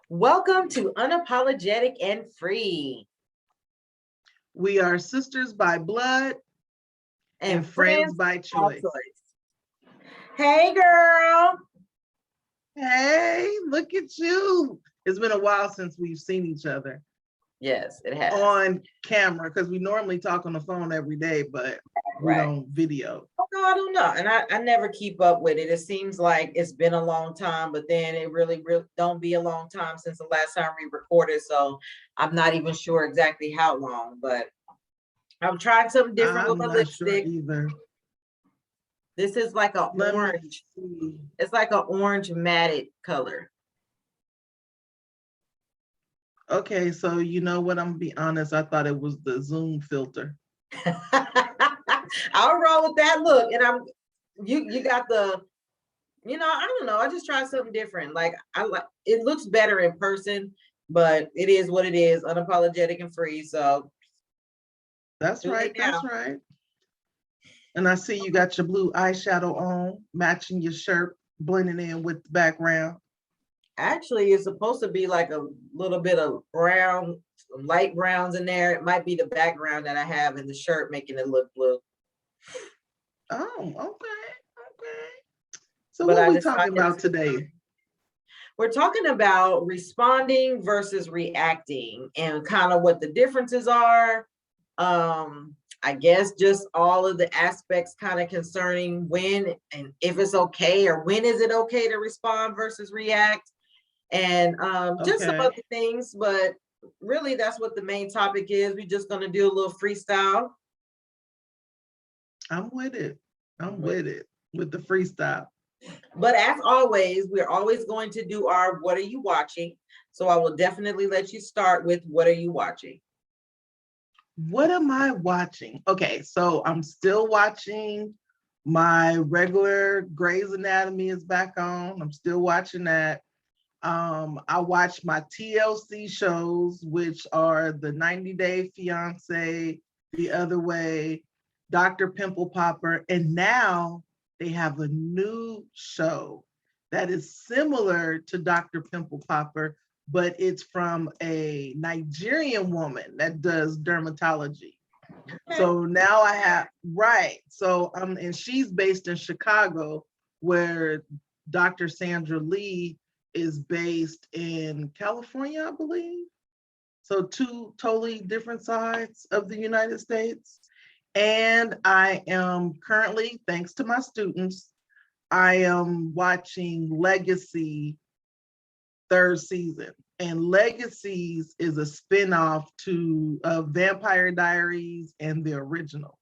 Welcome to Unapologetic and Free We are sisters by blood and friends by choice. Hey, girl. Hey, look at you. It's been a while since we've seen each other. Yes, it has. On camera, because we normally talk on the phone every day, but we don't video. Oh, no, I don't know. And I never keep up with it. It seems like it's been a long time, but then it really don't be a long time since the last time we recorded. So I'm not even sure exactly how long, but I'm trying something different with my lipstick. Sure either. This is like an orange. It's like an orange matted color. Okay, so you know what? I'm gonna be honest. I thought it was the Zoom filter. I'll roll with that look, and you got the, I don't know. I just tried something different. Like it looks better in person, but it is what it is, unapologetic and free. So that's right. That's right. And I see you got your blue eyeshadow on, matching your shirt, blending in with the background. Actually, it's supposed to be like a little bit of brown, some light browns in there. It might be the background that I have in the shirt making it look blue. Oh, okay. So what are we talking about today? We're talking about responding versus reacting and kind of what the differences are. I guess just all of the aspects kind of concerning when and if it's okay or when is it okay to respond versus react, and just some other things, but really that's what the main topic is. We're just going to do a little freestyle. I'm with it. I'm with it with the freestyle. But as always, we're always going to do our what are you watching? So I will definitely let you start with what are you watching? What am I watching? Okay, so I'm still watching my regular Grey's Anatomy is back on. I'm still watching that. I watch my TLC shows, which are the 90 Day Fiance, The Other Way, Dr. Pimple Popper, and now they have a new show that is similar to Dr. Pimple Popper, but it's from a Nigerian woman that does dermatology. So now I have, so and she's based in Chicago, where Dr. Sandra Lee is based in California, I believe. So two totally different sides of the United States. And I am currently, thanks to my students, I am watching Legacy third season. And Legacies is a spinoff to Vampire Diaries and the originals.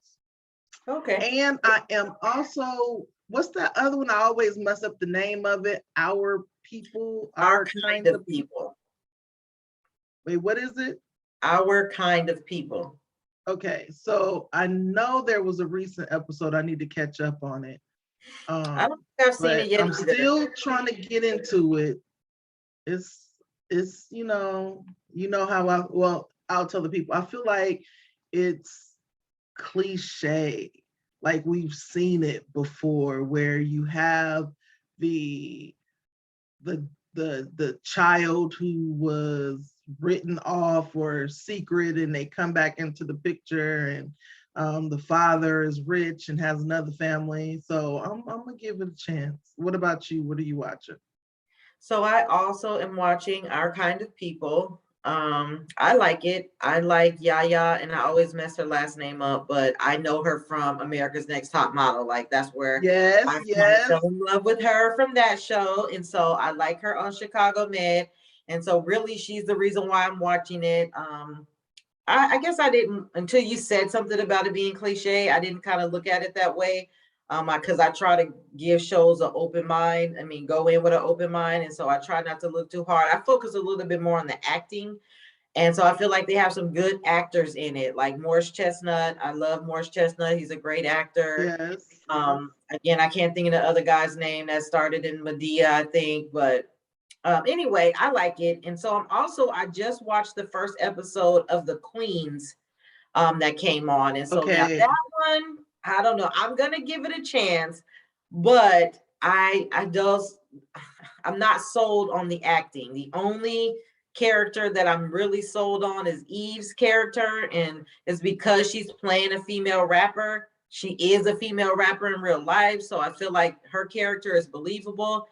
Okay. And I am also, what's that other one? I always mess up the name of it. Our People, Our Kind of People. Wait, what is it? Our Kind of People. Okay, so I know there was a recent episode. I need to catch up on it. I don't think I've seen it yet. I'm still trying to get into it. It's you know how I'll tell the people. I feel like it's cliche, like we've seen it before, where you have the child who was written off or secret, and they come back into the picture, and the father is rich and has another family. So I'm gonna give it a chance. What about you? What are you watching? So I also am watching Our Kind of People. I like it. I like Yaya, and I always mess her last name up, but I know her from America's Next Top Model. Like that's where I fell in love with her from that show. And so I like her on Chicago Med. And so really she's the reason why I'm watching it. I guess I didn't, until you said something about it being cliche, I didn't kind of look at it that way. Because I try to give shows an open mind. I mean, go in with an open mind. And so I try not to look too hard. I focus a little bit more on the acting. And so I feel like they have some good actors in it, like Morris Chestnut. I love Morris Chestnut. He's a great actor. Yes. Again, I can't think of the other guy's name that started in Medea, I think. But anyway, I like it. And so I just watched the first episode of The Queens that came on. And so now that one, I don't know. I'm gonna give it a chance, but I I'm not sold on the acting. The only character that I'm really sold on is Eve's character, and it's because she's playing a female rapper. She is a female rapper in real life, so I feel like her character is believable.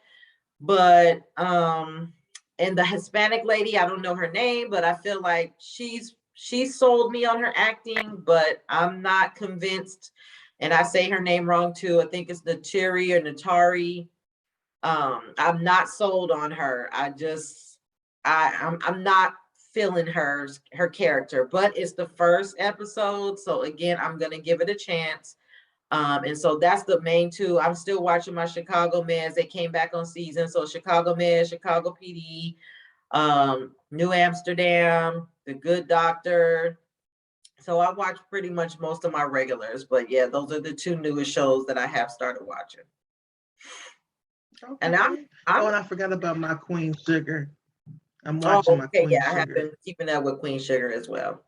But and the Hispanic lady, I don't know her name, but I feel like she sold me on her acting, but I'm not convinced. And I say her name wrong too. I think it's Naturi or Natari. I'm not sold on her. I'm not feeling her character, but it's the first episode. So again, I'm gonna give it a chance. And so that's the main two. I'm still watching my Chicago Meds. They came back on season. So Chicago Meds, Chicago PD, New Amsterdam, The Good Doctor. So I watch pretty much most of my regulars, but yeah, those are the two newest shows that I have started watching. Okay. And and I forgot about my Queen Sugar. I'm oh, watching my okay, Queen yeah, I have Sugar. been keeping up with Queen Sugar as well.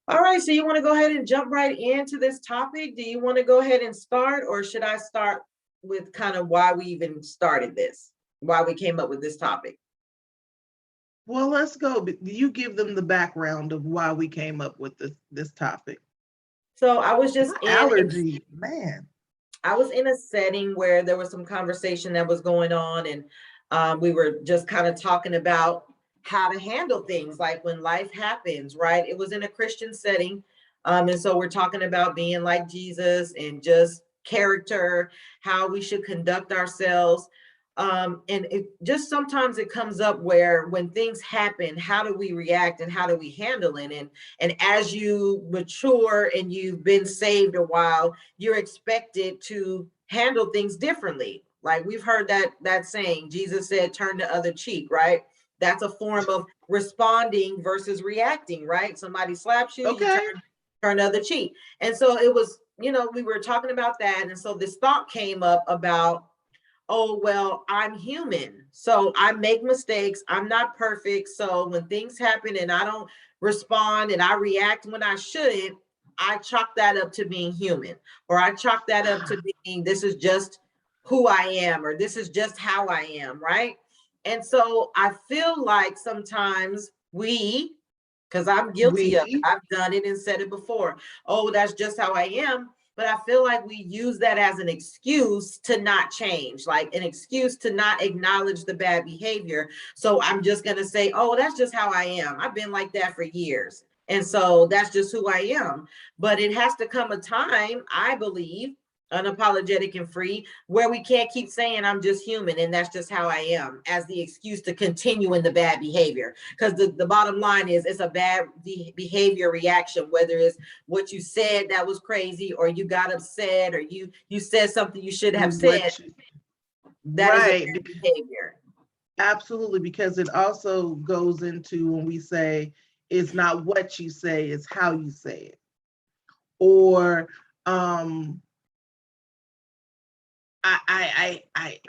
All right, so you want to go ahead and jump right into this topic? Do you want to go ahead and start, or should I start with kind of why we even started this, why we came up with this topic? Well, let's go. You give them the background of why we came up with this topic. So I was just allergy, man. I was in a setting where there was some conversation that was going on, and we were just kind of talking about how to handle things like when life happens, right? It was in a Christian setting. And so we're talking about being like Jesus and just character, how we should conduct ourselves. And it just sometimes it comes up where when things happen, how do we react and how do we handle it? And as you mature and you've been saved a while, you're expected to handle things differently. Like we've heard that saying, Jesus said, turn the other cheek, right? That's a form of responding versus reacting, right? Somebody slaps you, okay. You turn the other cheek. And so it was, we were talking about that. And so this thought came up about, oh, well, I'm human. So I make mistakes. I'm not perfect. So when things happen and I don't respond and I react when I shouldn't, I chalk that up to being human, or I chalk that up to being, this is just who I am, or this is just how I am, right? And so I feel like sometimes because I'm guilty of it, I've done it and said it before. Oh, that's just how I am. But I feel like we use that as an excuse to not change, like an excuse to not acknowledge the bad behavior. So I'm just going to say, oh, that's just how I am. I've been like that for years. And so that's just who I am. But it has to come a time, I believe, unapologetic and free, where we can't keep saying I'm just human and that's just how I am as the excuse to continue in the bad behavior. Because the bottom line is it's a bad behavior reaction, whether it's what you said that was crazy, or you got upset, or you said something you should have said. That right. Is a bad behavior. Absolutely, because it also goes into when we say it's not what you say, it's how you say it. Or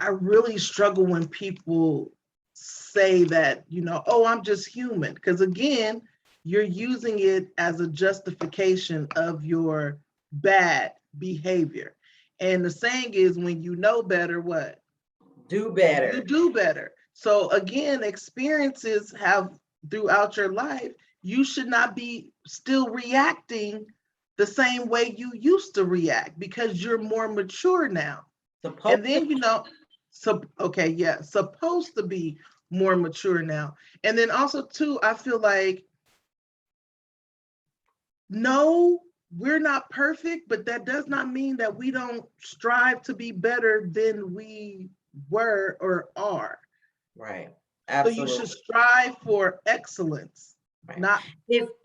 I really struggle when people say that, oh, I'm just human. Because again, you're using it as a justification of your bad behavior. And the saying is, when you know better, what? Do better. You do better. So again, experiences have throughout your life, you should not be still reacting the same way you used to react because you're more mature now. And then, supposed to be more mature now. And then also too, I feel like, no, we're not perfect, but that does not mean that we don't strive to be better than we were or are. Right. Absolutely. So you should strive for excellence. Right. Not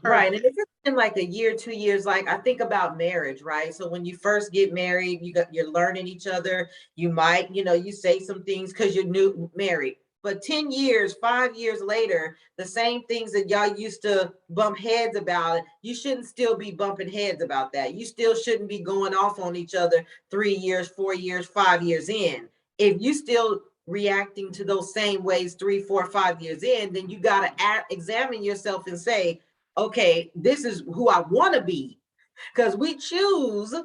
right. And if it's been like a year, 2 years, like I think about marriage, right? So when you first get married, you're learning each other. You might, you say some things because you're new married. But 10 years, 5 years later, the same things that y'all used to bump heads about, you shouldn't still be bumping heads about that. You still shouldn't be going off on each other 3 years, 4 years, 5 years in. If you still reacting to those same ways 3, 4, 5 years in, then you got to examine yourself and say, okay, this is who I want to be. Because we choose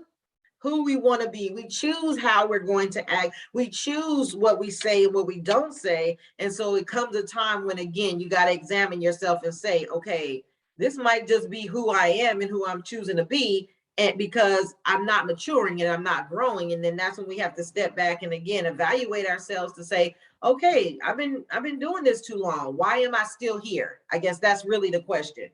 who we want to be. We choose how we're going to act. We choose what we say and what we don't say. And so it comes a time when, again, you got to examine yourself and say, okay, this might just be who I am and who I'm choosing to be. And because I'm not maturing and I'm not growing. And then that's when we have to step back and again evaluate ourselves to say, okay, I've been doing this too long. Why am I still here? I guess that's really the question.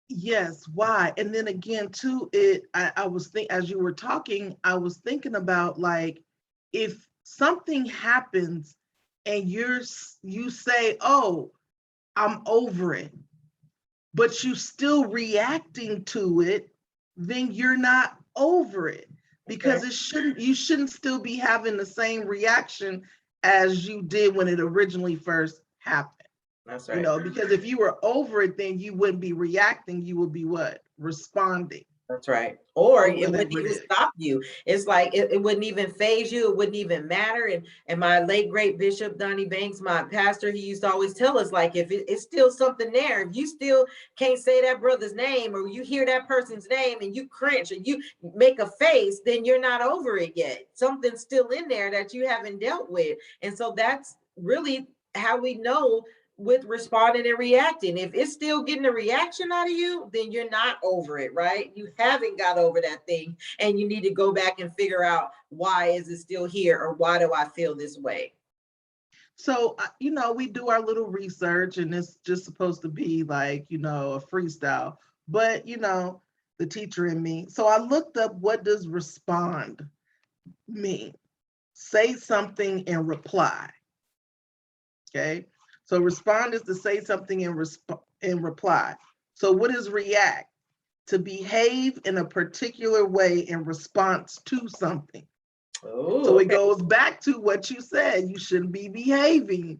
Yes, why? And then again, too, I was as you were talking, I was thinking about like if something happens and you say, "Oh, I'm over it," but you still reacting to it, then you're not over it because Okay. you shouldn't still be having the same reaction as you did when it originally first happened. That's You right. know, because if you were over it, then you wouldn't be reacting, you would be what? Responding That's right. Or or it wouldn't whatever it even is. stop you. It's like it wouldn't even phase you. It wouldn't even matter. And my late great Bishop Donnie Banks, my pastor, he used to always tell us, like, if it's still something there, if you still can't say that brother's name or you hear that person's name and you cringe or you make a face, then you're not over it yet. Something's still in there that you haven't dealt with. And so that's really how we know with responding and reacting. If it's still getting a reaction out of you, then you're not over it, right? You haven't got over that thing and you need to go back and figure out why is it still here or why do I feel this way? So, you know, we do our little research and it's just supposed to be like, you know, a freestyle. But, you know, the teacher in me. So I looked up what does respond mean? Say something and reply. Okay. So respond is to say something in reply. So what is react? To behave in a particular way in response to something. Oh, So it okay. goes back to what you said. You shouldn't be behaving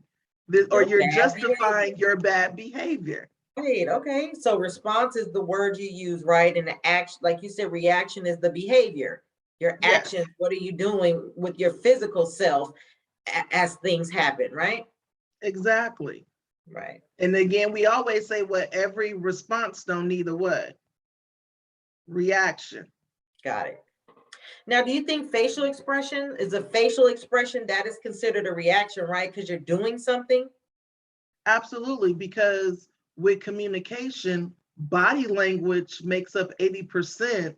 this, or Your you're bad justifying behavior. your bad behavior. Right. Okay. So response is the word you use, right? And the action, like you said, reaction is the behavior. Your Yes, actions, what are you doing with your physical self as things happen, right? exactly. Right. And again, we always say what every response don't need a what? Reaction. Got it. Now, do you think facial expression is a facial expression that is considered a reaction, right? Because you're doing something? Absolutely, because with communication, body language makes up 80%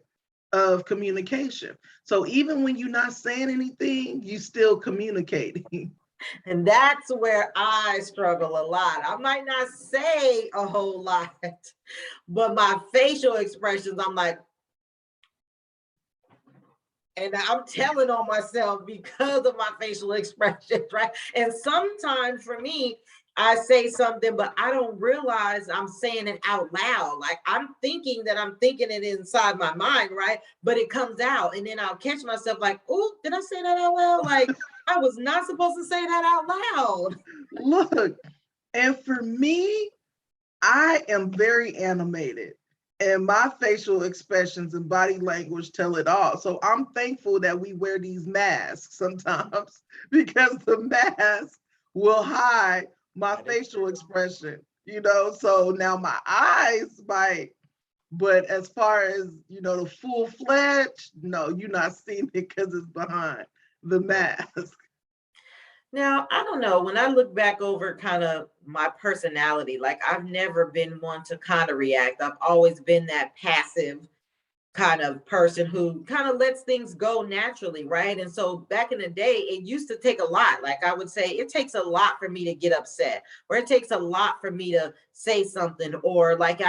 of communication. So even when you're not saying anything, you still communicating. And that's where I struggle a lot. I might not say a whole lot, but my facial expressions, I'm like, and I'm telling on myself because of my facial expressions, right? And sometimes for me, I say something, but I don't realize I'm saying it out loud. Like I'm thinking that I'm thinking it inside my mind, right? But it comes out, and then I'll catch myself like, "Oh, did I say that out loud? Like I was not supposed to say that out loud." Look, and for me, I am very animated and my facial expressions and body language tell it all. So I'm thankful that we wear these masks sometimes because the mask will hide my That is facial true. expression, you know. So now my eyes might, but as far as, you know, the full fledged, no, you're not seeing it because it's behind the Right. mask. Now, I don't know. When I look back over kind of my personality, like I've never been one to kind of react. I've always been that passive kind of person who kind of lets things go naturally, right? And so back in the day, it used to take a lot. Like I would say, it takes a lot for me to get upset, or it takes a lot for me to say something, or like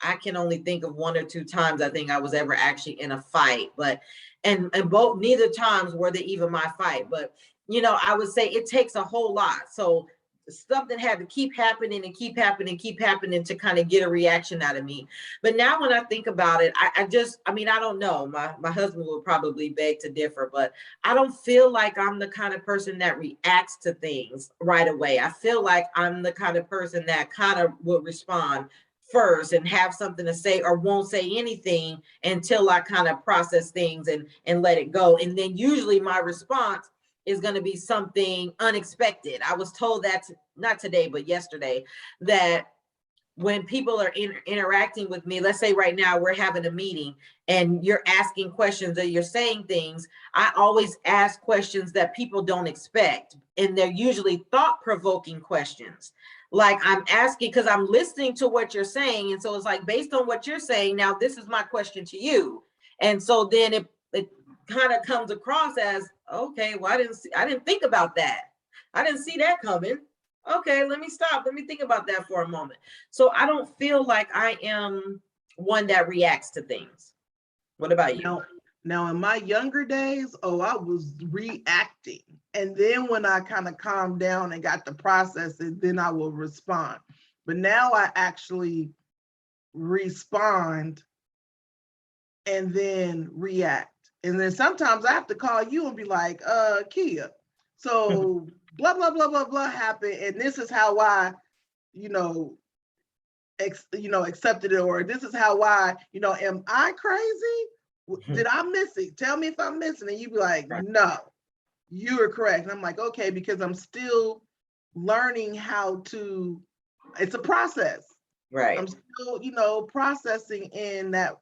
I can only think of one or two times I think I was ever actually in a fight, but and both neither times were they even my fight, but I would say it takes a whole lot. So something had to keep happening and keep happening, keep happening to kind of get a reaction out of me. But now when I think about it, I mean, I don't know. My husband will probably beg to differ, but I don't feel like I'm the kind of person that reacts to things right away. I feel like I'm the kind of person that kind of will respond first and have something to say or won't say anything until I kind of process things and let it go. And then usually my response is going to be something unexpected. I was told that not today, but yesterday, that when people are interacting with me, let's say right now we're having a meeting and you're asking questions or you're saying things, I always ask questions that people don't expect. And they're usually thought-provoking questions. Like I'm asking, because I'm listening to what you're saying. And so it's like, based on what you're saying, now this is my question to you. And so then it kind of comes across as, okay, well, I didn't think about that. I didn't see that coming. Okay, let me stop. Let me think about that for a moment. So I don't feel like I am one that reacts to things. What about you? Now in my younger days, oh, I was reacting. And then when I kind of calmed down and got to process it, then I will respond. But now I actually respond and then react. And then sometimes I have to call you and be like, Kia, so blah, blah, blah, blah, blah happened. And this is how I, accepted it, or this is how I, am I crazy? Did I miss it? Tell me if I'm missing. And you'd be like, no, you are correct. And I'm like, okay, because I'm still learning how to, it's a process. Right. I'm still, processing in that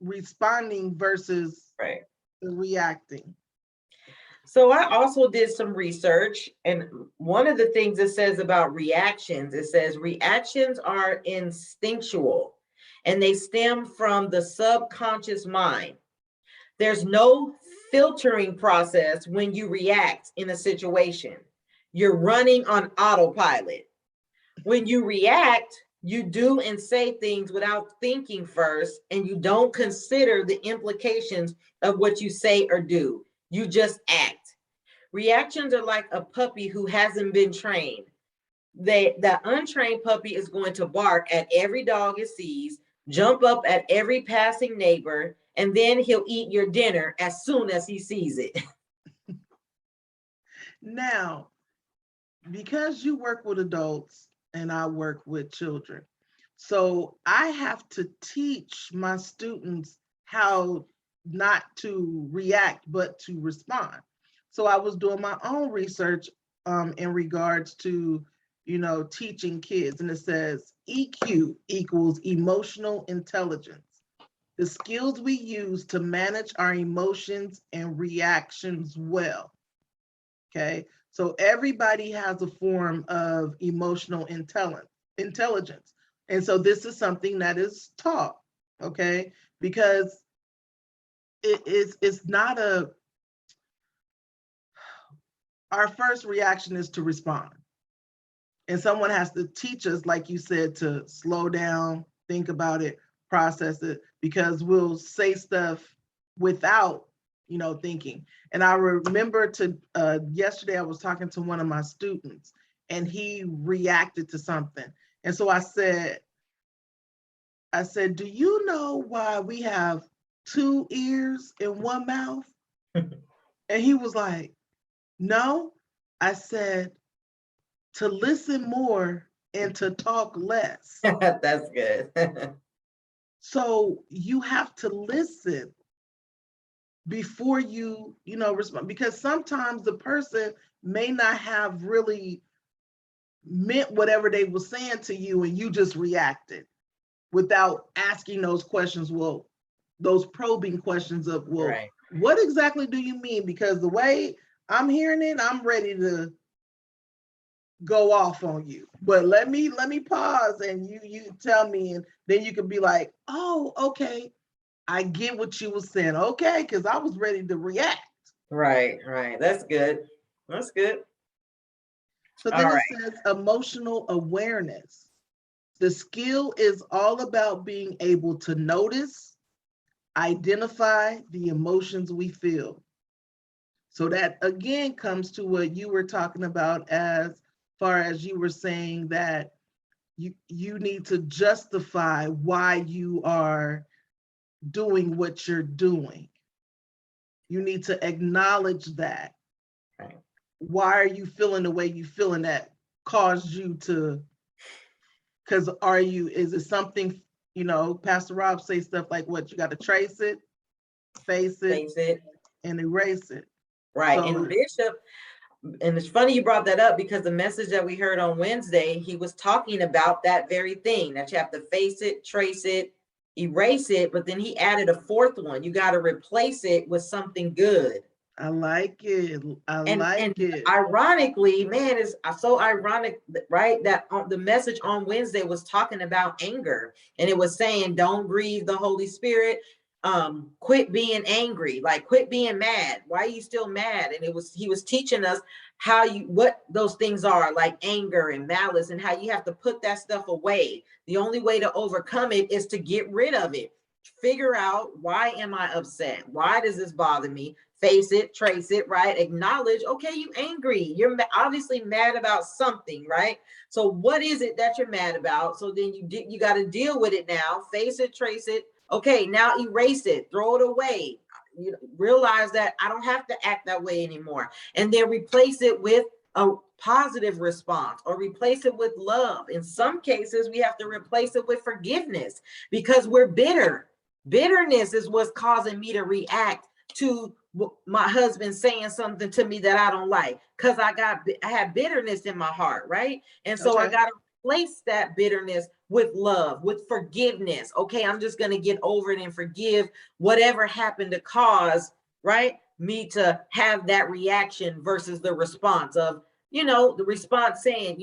responding versus reacting. So I also did some research, and one of the things it says about reactions, it says reactions are instinctual and they stem from the subconscious mind. There's no filtering process when you react in a situation. You're running on autopilot. When you react, you do and say things without thinking first, and you don't consider the implications of what you say or do. You just act. Reactions are like a puppy who hasn't been trained. The untrained puppy is going to bark at every dog it sees, jump up at every passing neighbor, and then he'll eat your dinner as soon as he sees it. Now, because you work with adults and I work with children, so I have to teach my students how not to react, but to respond. So I was doing my own research in regards to, teaching kids. And it says EQ equals emotional intelligence, the skills we use to manage our emotions and reactions well. Okay. So everybody has a form of emotional intelligence. And so this is something that is taught, okay? Because it's not our first reaction is to respond. And someone has to teach us, like you said, to slow down, think about it, process it, because we'll say stuff without, thinking. And I remember yesterday I was talking to one of my students and he reacted to something. And so I said, do you know why we have 2 ears and 1 mouth? And he was like, no. I said, to listen more and to talk less. That's good. So you have to listen before you, respond, because sometimes the person may not have really meant whatever they were saying to you and you just reacted without asking those questions. Well, those probing questions of, well, what exactly do you mean? Because the way I'm hearing it, I'm ready to go off on you, but let me pause and you tell me, and then you can be like, oh, okay, I get what you were saying. Okay, because I was ready to react. Right. That's good. So then it says emotional awareness. The skill is all about being able to notice, identify the emotions we feel. So that again comes to what you were talking about, as far as you were saying that you need to justify why you are doing what you're doing. You need to acknowledge that. Right. Why are you feeling the way you feeling that caused you to, because is it something, Pastor Rob say stuff like what, you got to trace it, face it, and erase it. Right. So, and Bishop, And it's funny you brought that up, because the message that we heard on Wednesday, he was talking about that very thing, that you have to face it, trace it, erase it. But then he added a fourth one. You got to replace it with something good. I like it. I And like it. ironically, man, it's so ironic, right? That the message on Wednesday was talking about anger, and it was saying, don't grieve the Holy Spirit. Quit being angry, like quit being mad. Why are you still mad? And he was teaching us what those things are, like anger and malice, and how you have to put that stuff away. The only way to overcome it is to get rid of it. Figure out, why am I upset? Why does this bother me? Face it, trace it, right? Acknowledge, okay, you angry. You're obviously mad about something, right? So what is it that you're mad about? So then you got to deal with it now. Face it, trace it. Okay, now erase it, throw it away. You realize that I don't have to act that way anymore. And then replace it with a positive response, or replace it with love. In some cases, we have to replace it with forgiveness, because we're bitter. Bitterness is what's causing me to react to my husband saying something to me that I don't like, because I had bitterness in my heart, right? And so I got to replace that bitterness with love, with forgiveness. Okay, I'm just going to get over it and forgive whatever happened to cause, right, me to have that reaction, versus the response of, the response saying,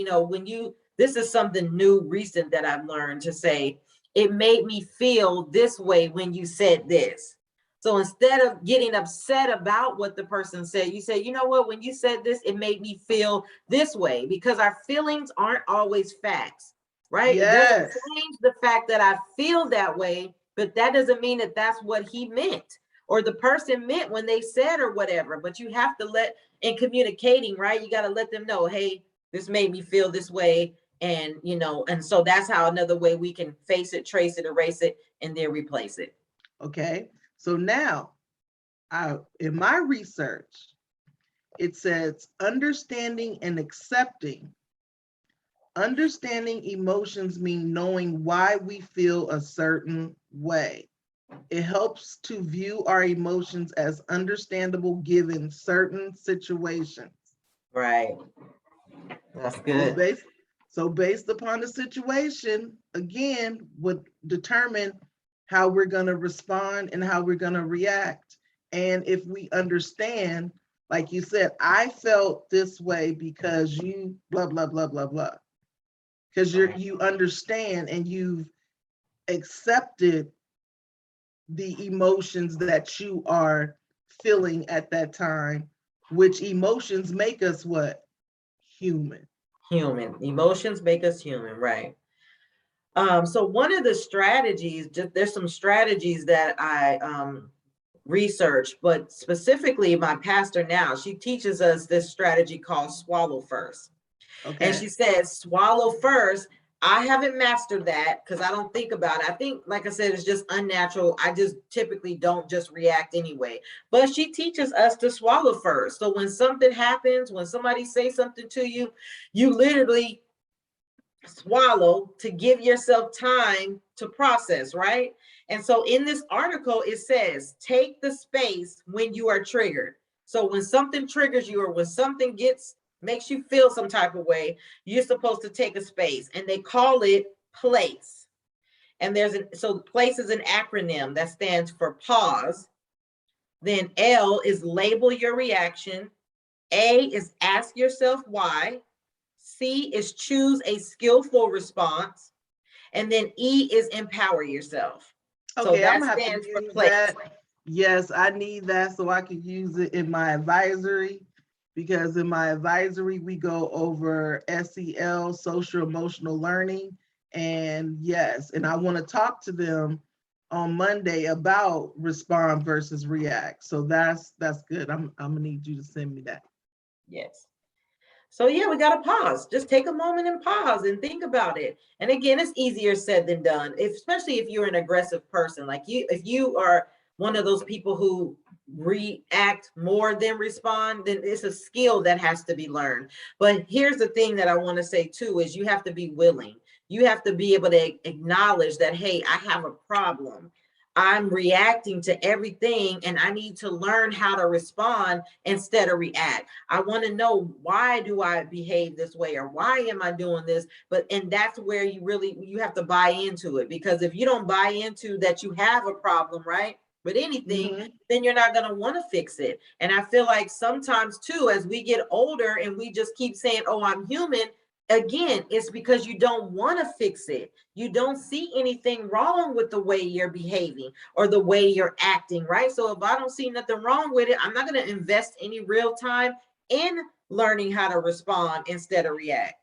this is something new, recent, that I've learned to say, it made me feel this way when you said this. So instead of getting upset about what the person said, you say, you know what, when you said this, it made me feel this way, because our feelings aren't always facts, right? It doesn't change the fact that I feel that way, but that doesn't mean that that's what he meant, or the person meant when they said, or whatever. But you have to in communicating, right? You got to let them know, hey, this made me feel this way. And, and so that's how another way we can face it, trace it, erase it, and then replace it. Okay. So now, in my research, it says understanding and accepting. Understanding emotions mean knowing why we feel a certain way. It helps to view our emotions as understandable given certain situations. Right. That's good. So based upon the situation, again, would determine how we're going to respond and how we're going to react. And if we understand, like you said, I felt this way because you blah, blah, blah, blah, blah. Because you understand and you've accepted the emotions that you are feeling at that time, which emotions make us what? Human. Human. Emotions make us human, right? So one of the strategies, there's some strategies that I research, but specifically my pastor now, she teaches us this strategy called swallow first. Okay. And she says, swallow first. I haven't mastered that because I don't think about it. I think, like I said, it's just unnatural. I just typically don't just react anyway. But she teaches us to swallow first. So when something happens, when somebody says something to you, you literally swallow to give yourself time to process, right? And so in this article, it says, take the space when you are triggered. So when something triggers you, or when something makes you feel some type of way, you're supposed to take a space, and they call it place. And so place is an acronym that stands for pause. Then L is label your reaction. A is ask yourself why. C is choose a skillful response. And then E is empower yourself. Okay, so that stands for place. That. Yes, I need that so I can use it in my advisory, because in my advisory, we go over SEL, social emotional learning. And yes, and I want to talk to them on Monday about respond versus react. So that's good. I'm gonna need you to send me that. Yes. So yeah, we got to pause. Just take a moment and pause and think about it. And again, it's easier said than done, especially if you're an aggressive person. Like if you are one of those people who react more than respond, then it's a skill that has to be learned. But here's the thing that I want to say too, is you have to be willing. You have to be able to acknowledge that, hey, I have a problem. I'm reacting to everything and I need to learn how to respond instead of react. I want to know, why do I behave this way, or why am I doing this? And that's where you have to buy into it, because if you don't buy into that you have a problem, right, with anything, then you're not going to want to fix it. And I feel like sometimes too, as we get older and we just keep saying, oh, I'm human, again, it's because you don't want to fix it. You don't see anything wrong with the way you're behaving or the way you're acting, right? So if I don't see nothing wrong with it, I'm not going to invest any real time in learning how to respond instead of react.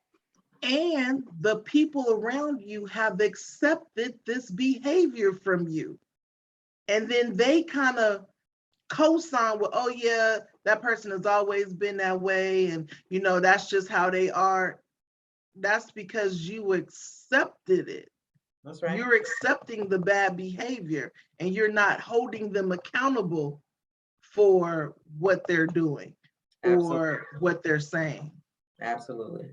And the people around you have accepted this behavior from you. And then they kind of co-sign with, oh yeah, that person has always been that way. And that's just how they are. That's because you accepted it. That's right. You're accepting the bad behavior and you're not holding them accountable for what they're doing. Absolutely. Or what they're saying. Absolutely.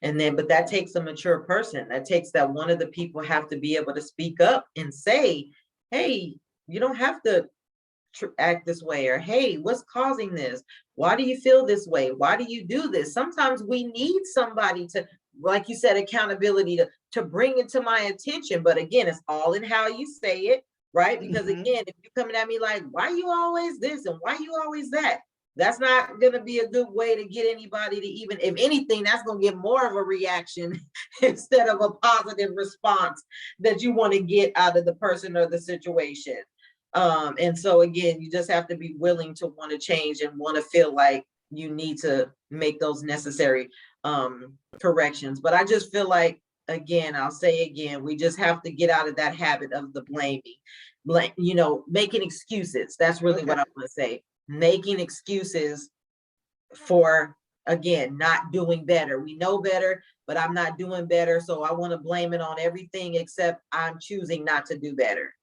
And then, but that takes a mature person. That takes that one of the people have to be able to speak up and say, hey, you don't have to act this way, or hey, what's causing this? Why do you feel this way? Why do you do this? Sometimes we need somebody to, like you said, accountability to bring it to my attention. But again, it's all in how you say it, right? Because again, if you're coming at me like, why you always this and why you always that, that's not going to be a good way to get anybody to, even if anything, that's going to get more of a reaction instead of a positive response that you want to get out of the person or the situation. And so again, you just have to be willing to want to change and want to feel like you need to make those necessary corrections. But I just feel like, again, I'll say again, we just have to get out of that habit of the blaming, making excuses. That's really what I want to say. Making excuses for, again, not doing better. We know better, but I'm not doing better. So I want to blame it on everything except I'm choosing not to do better.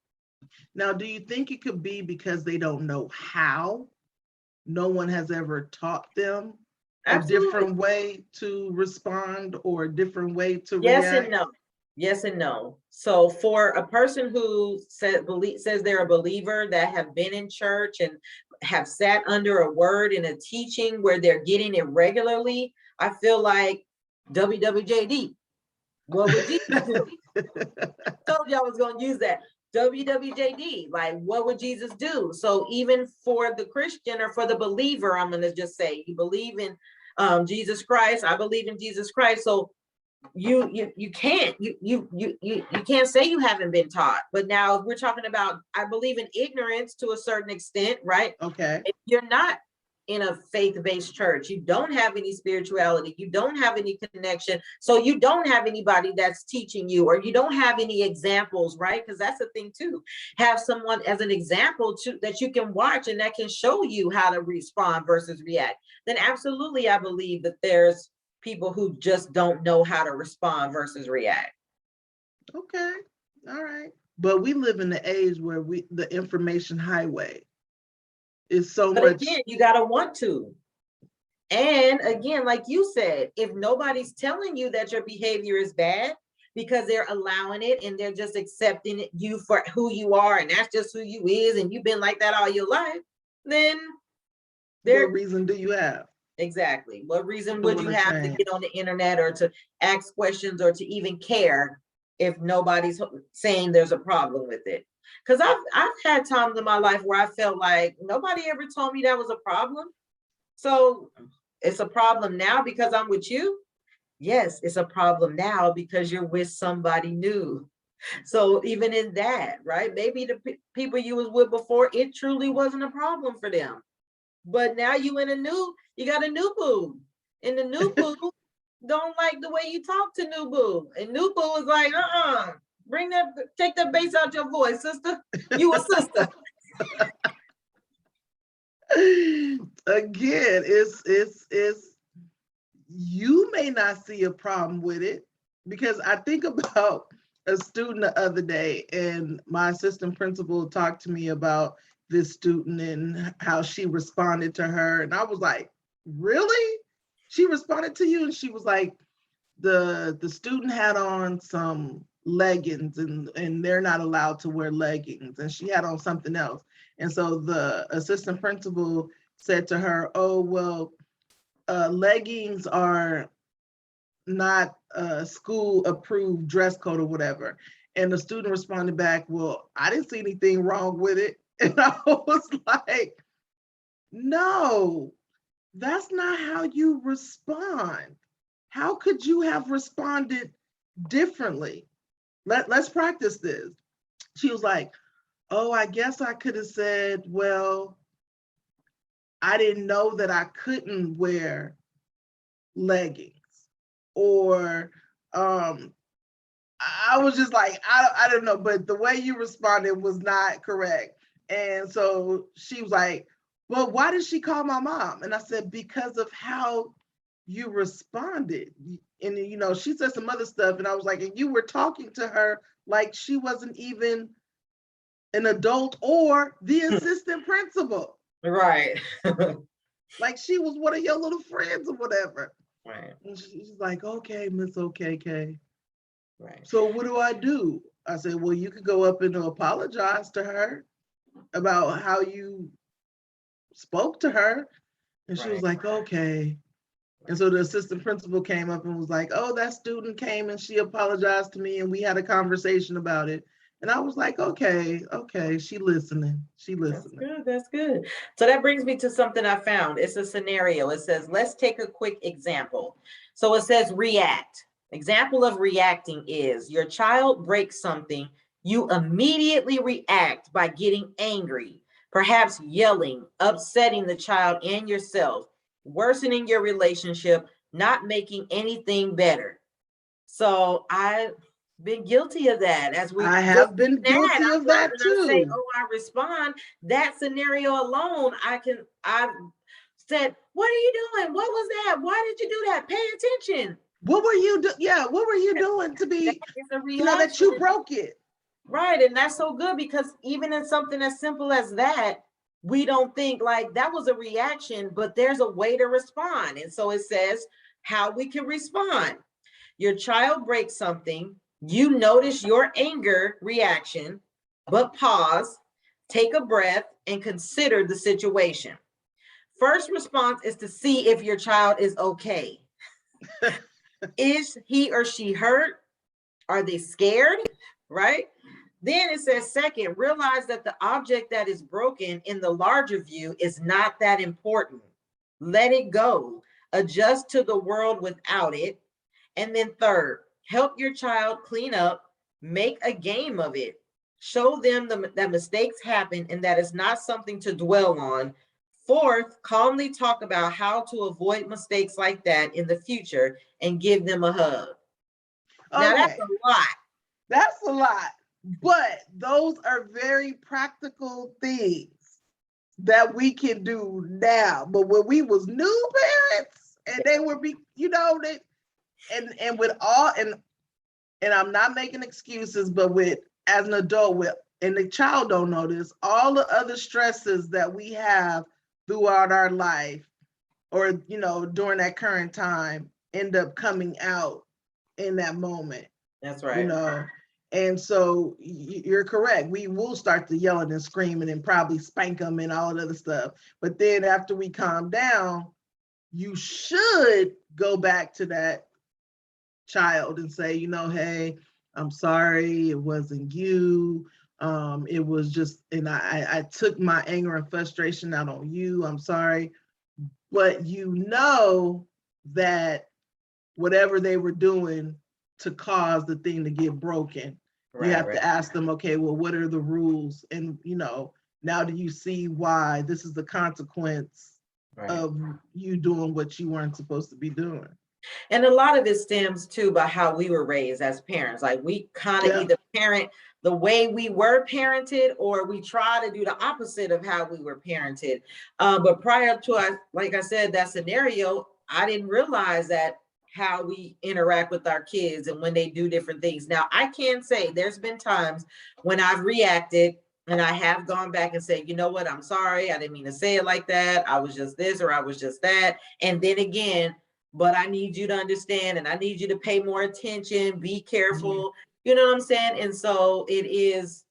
Now, do you think it could be because they don't know how? No one has ever taught them a different way to respond or a different way to react? Yes and no. Yes and no. So for a person who says they're a believer, that have been in church and have sat under a word in a teaching where they're getting it regularly, I feel like WWJD. What would Jesus do? Told you I was going to use that. WWJD, like what would Jesus do? So even for the Christian or for the believer, I'm going to just say, you believe in Jesus Christ. I believe in Jesus Christ. So you can't say you haven't been taught. But now we're talking about, I believe in ignorance to a certain extent, right? Okay. If you're not in a faith-based church, you don't have any spirituality, you don't have any connection, so you don't have anybody that's teaching you, or you don't have any examples, right? Because that's the thing too, have someone as an example that you can watch and that can show you how to respond versus react. Then absolutely, I believe that there's people who just don't know how to respond versus react. Okay, all right. But we live in the age where the information highway is so much. Again, you gotta want to. And again, like you said, if nobody's telling you that your behavior is bad because they're allowing it and they're just accepting you for who you are, and that's just who you is, and you've been like that all your life, then what reason do you have? Exactly. What reason would you have to get on the internet or to ask questions or to even care if nobody's saying there's a problem with it? Because I've had times in my life where I felt like nobody ever told me that was a problem. So it's a problem now because I'm with you. Yes, it's a problem now because you're with somebody new. So even in that, right? Maybe the people you was with before, it truly wasn't a problem for them. But now you got a new boo. And the new boo don't like the way you talk to new boo. And new boo is like, take that bass out your voice, sister. You a sister. Again, it's you may not see a problem with it, because I think about a student the other day, and my assistant principal talked to me about this student and how she responded to her. And I was like, really? She responded to you? And she was like, the student had on some leggings, and they're not allowed to wear leggings, and she had on something else. And so the assistant principal said to her, oh, well, leggings are not a school approved dress code or whatever. And the student responded back, well, I didn't see anything wrong with it. And I was like, no, that's not how you respond. How could you have responded differently? Let's practice this. She was like, oh, I guess I could have said, well, I didn't know that I couldn't wear leggings. Or I was just like, I don't know, but the way you responded was not correct. And so she was like, well, why did she call my mom? And I said, because of how you responded. And, you know, she said some other stuff. And I was like, and you were talking to her like she wasn't even an adult or the assistant principal. Right. Like she was one of your little friends or whatever. Right. And she's like, okay, Miss OKK. Right. So what do I do? I said, well, you could go up and apologize to her about how you spoke to her. And she was like, okay. And so the assistant principal came up and was like, oh, that student came and she apologized to me and we had a conversation about it. And I was like, okay, she listening. She listening. That's good. That's good. So that brings me to something I found. It's a scenario. It says, let's take a quick example. So it says react. Example of reacting is your child breaks something. You immediately react by getting angry, perhaps yelling, upsetting the child and yourself, worsening your relationship, not making anything better. So I've been guilty of that. As we I have been guilty of that say, too. oh, I respond. That scenario alone, I've said, what are you doing? What was that? Why did you do that? Pay attention. What were you doing? Yeah, what were you doing to be, you know, that you broke it? Right. And that's so good because even in something as simple as that, we don't think like that was a reaction, but there's a way to respond. And so it says how we can respond. Your child breaks something, you notice your anger reaction, but pause, take a breath, and consider the situation. First response is to see if your child is okay. Is he or she hurt? Are they scared? Right? Then it says, second, realize that the object that is broken in the larger view is not that important. Let it go. Adjust to the world without it. And then third, help your child clean up, make a game of it. Show them that mistakes happen and that it's not something to dwell on. Fourth, calmly talk about how to avoid mistakes like that in the future and give them a hug. Now that's a lot. That's a lot. But those are very practical things that we can do now. But when we was new parents and they would be, you know, they and with all and I'm not making excuses, but with as an adult with and the child don't know this, all the other stresses that we have throughout our life or you know during that current time end up coming out in that moment. That's right. You know, and so you're correct. We will start to yelling and screaming and probably spank them and all that other stuff. But then after we calm down, you should go back to that child and say, you know, hey, I'm sorry, it wasn't you. It was just, and I took my anger and frustration out on you. I'm sorry. But you know that whatever they were doing to cause the thing to get broken, you have to ask them, okay, well, what are the rules? And, you know, now do you see why this is the consequence of you doing what you weren't supposed to be doing? And a lot of it stems too by how we were raised as parents. Like we kind of either parent the way we were parented, or we try to do the opposite of how we were parented. But prior to, like I said, that scenario, I didn't realize that how we interact with our kids and when they do different things. Now, I can say there's been times when I've reacted and I have gone back and said, you know what, I'm sorry. I didn't mean to say it like that. I was just this or I was just that. And then again, but I need you to understand and I need you to pay more attention, be careful. Mhm. You know what I'm saying? And so it is,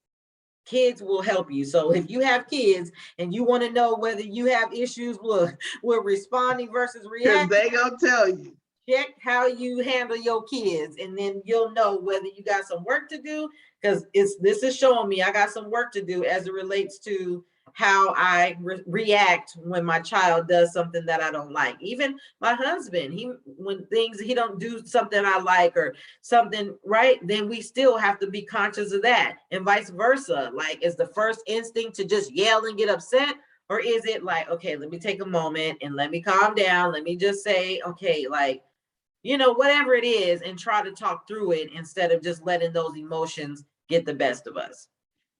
kids will help you. So if you have kids and you want to know whether you have issues with responding versus Because reacting, they gonna tell you. check how you handle your kids, and then you'll know whether you got some work to do. Because this is showing me I got some work to do as it relates to how I react when my child does something that I don't like. Even my husband, when things he don't do something I like or something, right? Then we still have to be conscious of that, and vice versa. Like, is the first instinct to just yell and get upset? Or is it like, okay, let me take a moment and let me calm down. Let me just say, okay, like, whatever it is, and try to talk through it instead of just letting those emotions get the best of us.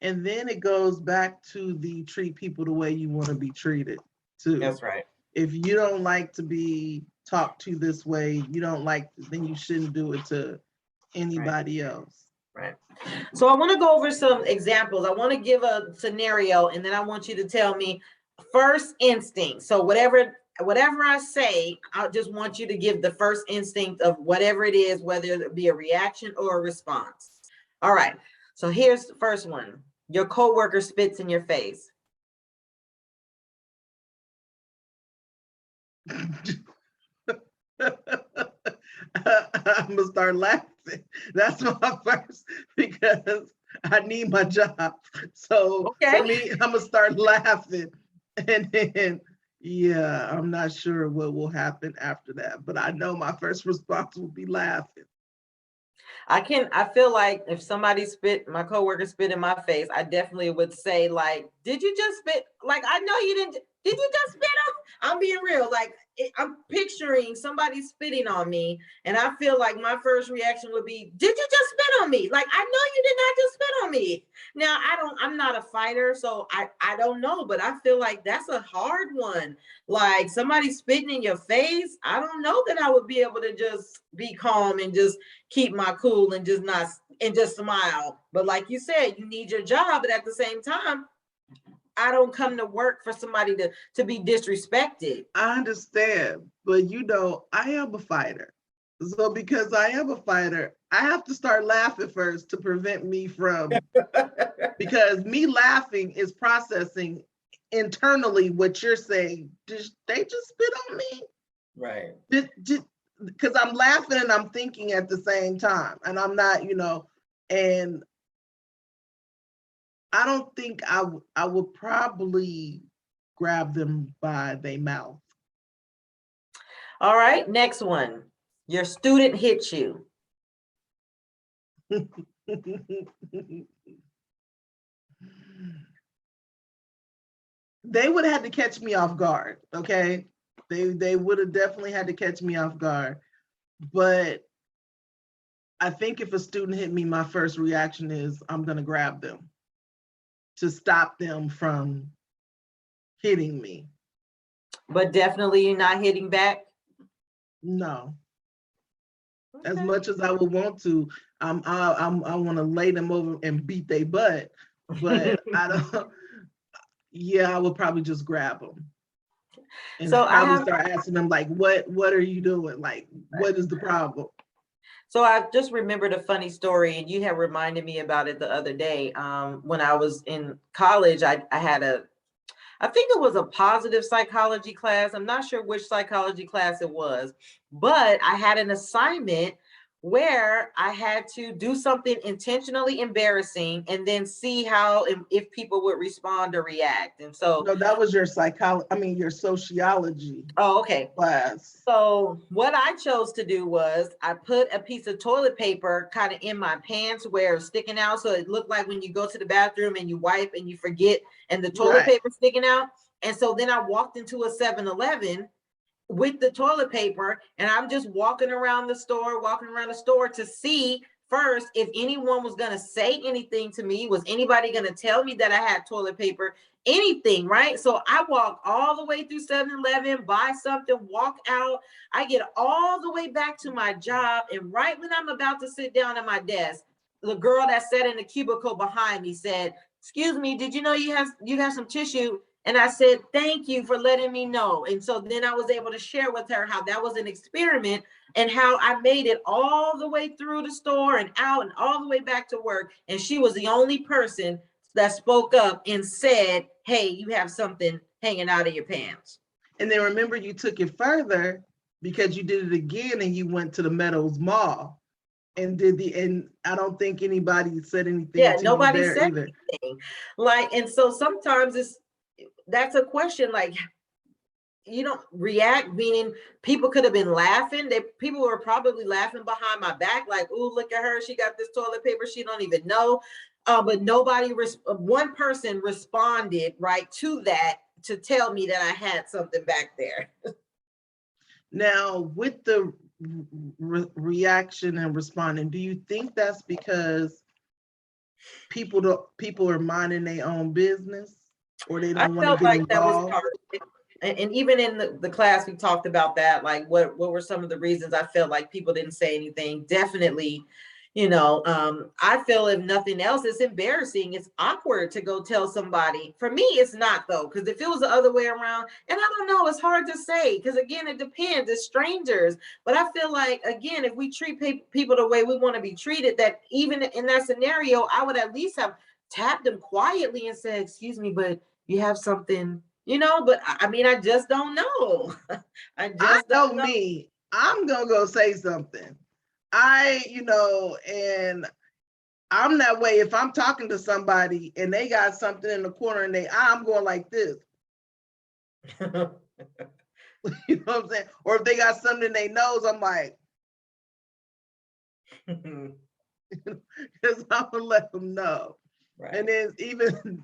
And then it goes back to the treat people the way you want to be treated too. That's right. If you don't like to be talked to this way, you don't like, then you shouldn't do it to anybody else. Right. So I want to go over some examples. I want to give a scenario, and then I want you to tell me first instinct. So whatever I say, I just want you to give the first instinct of whatever it is, whether it be a reaction or a response. All right. So here's the first one. Your coworker spits in your face. I'm gonna start laughing. That's my first, because I need my job. So Okay. for me, I'm gonna start laughing, and then yeah, I'm not sure what will happen after that, but I know my first response will be laughing. I feel like if my coworker spit in my face, I definitely would say, like, did you just spit? Like, I know you didn't. Did you just spit on? I'm being real. Like, I'm picturing somebody spitting on me, and I feel like my first reaction would be, did you just spit on me? Like, I know you did not just spit on me. Now, I'm not a fighter, so I don't know, but I feel like that's a hard one. Like, somebody spitting in your face, I don't know that I would be able to just be calm and just keep my cool and just smile. But like you said, you need your job, but at the same time, I don't come to work for somebody to be disrespected. I understand, but I am a fighter. So because I am a fighter, I have to start laughing first to prevent me from, because me laughing is processing internally what you're saying. Did they just spit on me? Right. Because I'm laughing and I'm thinking at the same time, and I'm not, and I don't think I would probably grab them by their mouth. All right, next one. Your student hits you. They would have had to catch me off guard, okay? They would have definitely had to catch me off guard. But I think if a student hit me, my first reaction is I'm gonna grab them to stop them from hitting me. But definitely you're not hitting back. No. Okay. As much as I would want to, I want to lay them over and beat their butt, but I don't. Yeah, I would probably just grab them and So probably start asking them like, "What are you doing? Like, what is the problem?" So I just remembered a funny story, and you have reminded me about it the other day. When I was in college, I had I think it was a positive psychology class. I'm not sure which psychology class it was, but I had an assignment where I had to do something intentionally embarrassing and then see how if people would respond or react. And so, No, that was your your sociology oh, okay. class. So what I chose to do was I put a piece of toilet paper kind of in my pants where it's sticking out. So it looked like when you go to the bathroom and you wipe and you forget and the toilet Right. paper sticking out. And so then I walked into a 7-Eleven with the toilet paper, and I'm just walking around the store to see first if anyone was going to say anything to me. Was anybody going to tell me that I had toilet paper? Anything, right? So I walk all the way through 7-Eleven, buy something, walk out. I get all the way back to my job, and right when I'm about to sit down at my desk, the girl that sat in the cubicle behind me said, "Excuse me, did you know you have some tissue?" And I said, thank you for letting me know. And so then I was able to share with her how that was an experiment and how I made it all the way through the store and out and all the way back to work. And she was the only person that spoke up and said, hey, you have something hanging out of your pants. And then remember, you took it further because you did it again and you went to the Meadows Mall and and I don't think anybody said anything to nobody you there said either. anything. Like, and so sometimes that's a question, like, you don't react, meaning people could have been laughing. People were probably laughing behind my back, like, ooh, look at her, she got this toilet paper she don't even know. But one person responded right to that to tell me that I had something back there. Now, with the reaction and responding, do you think that's because people are minding their own business, or they don't want to get involved? That was part of it. And even in the class, we talked about that. Like, what were some of the reasons I felt like people didn't say anything? Definitely, I feel if nothing else, it's embarrassing. It's awkward to go tell somebody. For me, it's not though, because if it was the other way around, and I don't know, it's hard to say because again, it depends. It's strangers, but I feel like again, if we treat people the way we want to be treated, that even in that scenario, I would at least have tapped them quietly and said, "Excuse me, but you have something." But I mean, I just don't know. I know me. I'm gonna go say something. And I'm that way. If I'm talking to somebody and they got something in the corner and I'm going like this. You know what I'm saying? Or if they got something in their nose, I'm like, because I'm gonna let them know. Right. And then even,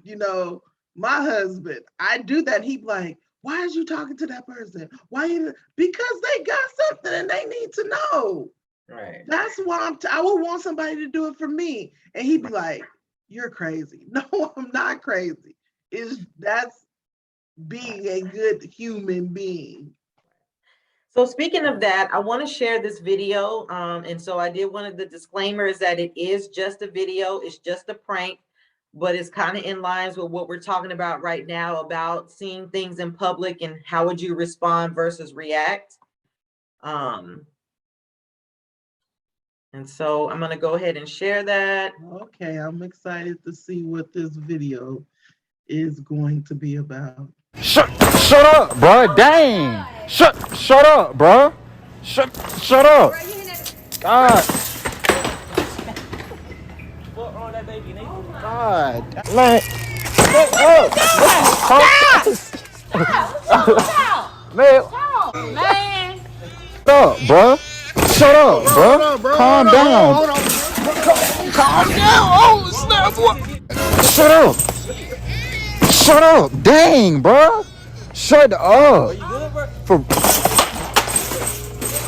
my husband, I do that. He'd be like, why is you talking to that person? Because they got something and they need to know. Right. That's why I would want somebody to do it for me. And he'd be like, you're crazy. No, I'm not crazy. That's being a good human being. So speaking of that, I want to share this video. And so I did one of the disclaimers that it is just a video. It's just a prank, but it's kind of in lines with what we're talking about right now about seeing things in public and how would you respond versus react. And so I'm going to go ahead and share that. Okay, I'm excited to see what this video is going to be about. Shut up, bro. Dang. Shut up, bro. Shut up. God. What on that baby, nigga? God. Man. Stop. Man. Man. Shut up, bro. Shut up, bro. Calm down. Calm down. Oh, snap. Shut up. Shut up. Dang, bro. Shut up. Are you good, bro?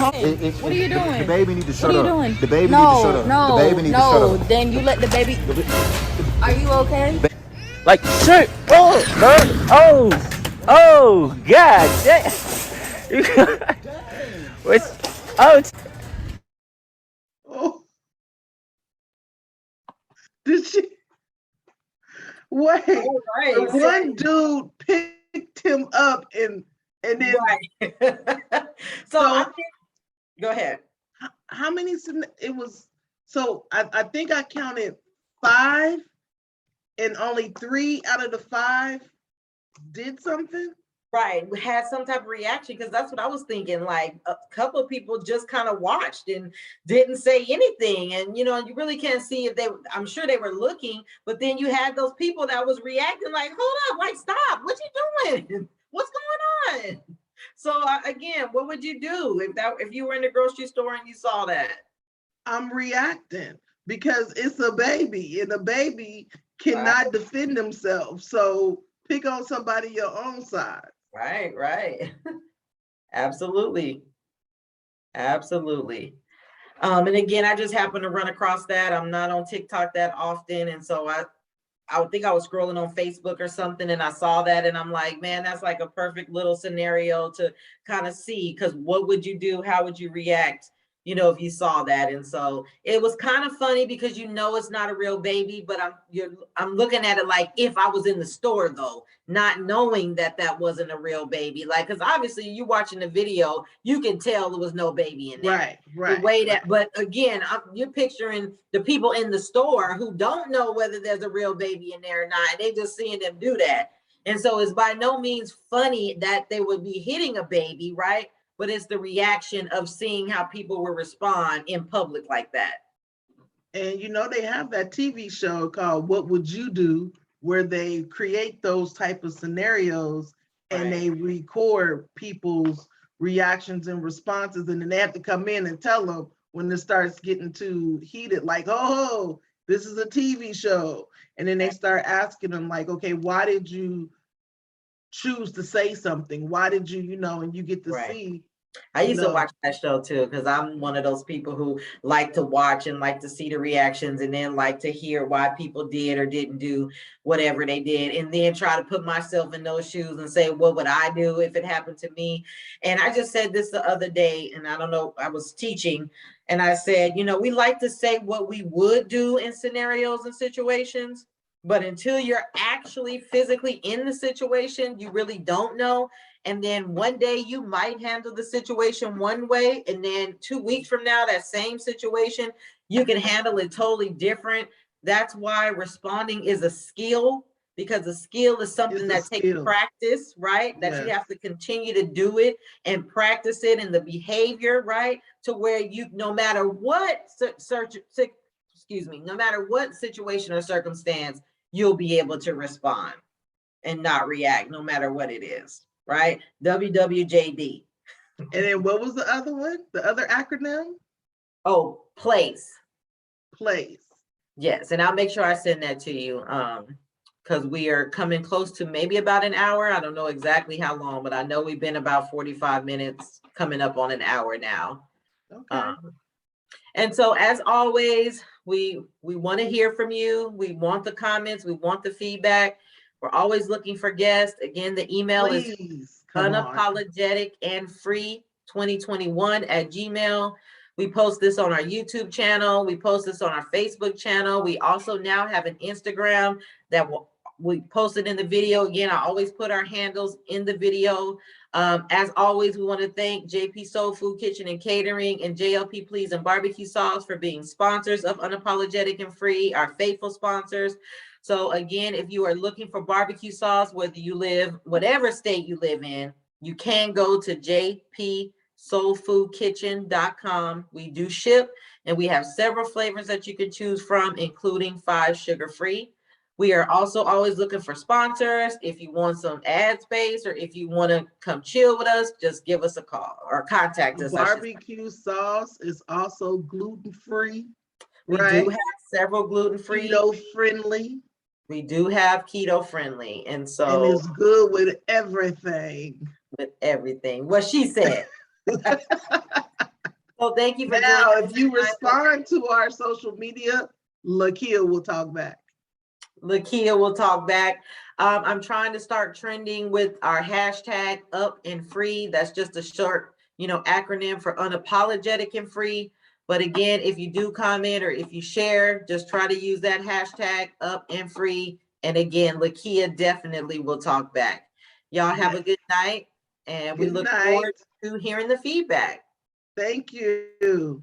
What are you doing? The baby need to shut up. What are you doing? The baby need to shut up. No, the baby need to shut up. Then you let the baby. Are you okay? Like, shut up, bro. Oh, God. Oh. Did she? Wait. Right. One dude picked him up and then. Right. So go ahead. How many? It was. So I think I counted 5, and only 3 out of the 5 did something. Right, we had some type of reaction because that's what I was thinking. Like a couple of people just kind of watched and didn't say anything, and you really can't see if I'm sure they were looking, but then you had those people that was reacting like, hold up, like stop, what you doing? What's going on? So again, what would you do if you were in the grocery store and you saw that? I'm reacting because it's a baby, and a baby cannot defend themselves. So pick on somebody your own side. Right. Absolutely. And again, I just happened to run across that. I'm not on TikTok that often. And so I would think I was scrolling on Facebook or something and I saw that and I'm like, man, that's like a perfect little scenario to kind of see, because what would you do? How would you react? you know, if you saw that. And so it was kind of funny because you know it's not a real baby, but I'm looking at it like if I was in the store though, not knowing that that wasn't a real baby. Like, because obviously you watching the video, you can tell there was no baby in there. Right. The way that, but again, you're picturing the people in the store who don't know whether there's a real baby in there or not. They just seeing them do that. And so it's by no means funny that they would be hitting a baby, right? But it's the reaction of seeing how people will respond in public like that. And you know, they have that TV show called What Would You Do, where they create those type of scenarios and they record people's reactions and responses, and then they have to come in and tell them when it starts getting too heated, like, oh, this is a TV show. And then they start asking them like, okay, why did you choose to say something? Why did you, you know, and you get to see. I used to watch that show too, because I'm one of those people who like to watch and like to see the reactions and then like to hear why people did or didn't do whatever they did, and then try to put myself in those shoes and say, what would I do if it happened to me? And I just said this the other day, and I don't know, I was teaching and I said, you know, we like to say what we would do in scenarios and situations, but until you're actually physically in the situation, you really don't know. And then one day you might handle the situation one way, and then 2 weeks from now, that same situation, you can handle it totally different. That's why responding is a skill, because a skill is something that takes practice, right? That you have to continue to do it and practice it in the behavior, right? To where you, no matter what no matter what situation or circumstance, you'll be able to respond and not react, no matter what it is. Right? WWJD. And then what was the other one? The other acronym? Oh, place. Place. Yes, and I'll make sure I send that to you. Because we are coming close to maybe about an hour. I don't know exactly how long, but I know we've been about 45 minutes, coming up on an hour now. Okay. And so as always, we want to hear from you. We want the comments, we want the feedback. We're always looking for guests. Again, the email is unapologeticandfree2021@gmail.com. We post this on our YouTube channel. We post this on our Facebook channel. We also now have an Instagram that we posted in the video. Again, I always put our handles in the video. As always, we want to thank JP Soul Food Kitchen and Catering and JLP Please and Barbecue Sauce for being sponsors of Unapologetic and Free, our faithful sponsors. So again, if you are looking for barbecue sauce, whether you live, whatever state you live in, you can go to jpsoulfoodkitchen.com. We do ship, and we have several flavors that you can choose from, including 5 sugar-free. We are also always looking for sponsors. If you want some ad space, or if you want to come chill with us, just give us a call or contact us. Barbecue sauce is also gluten-free. We do have several gluten-free. Keto-friendly. We do have keto-friendly. And so. And it's good with everything. With everything. What she said. So thank you for joining us. Now, if you respond to our social media, Lakia will talk back. Lakia will talk back. I'm trying to start trending with our hashtag up and free. That's just a short, acronym for unapologetic and free. But again, if you do comment or if you share, just try to use that hashtag up and free. And again, Lakia definitely will talk back. Y'all have a good night, and we look forward to hearing the feedback. Thank you.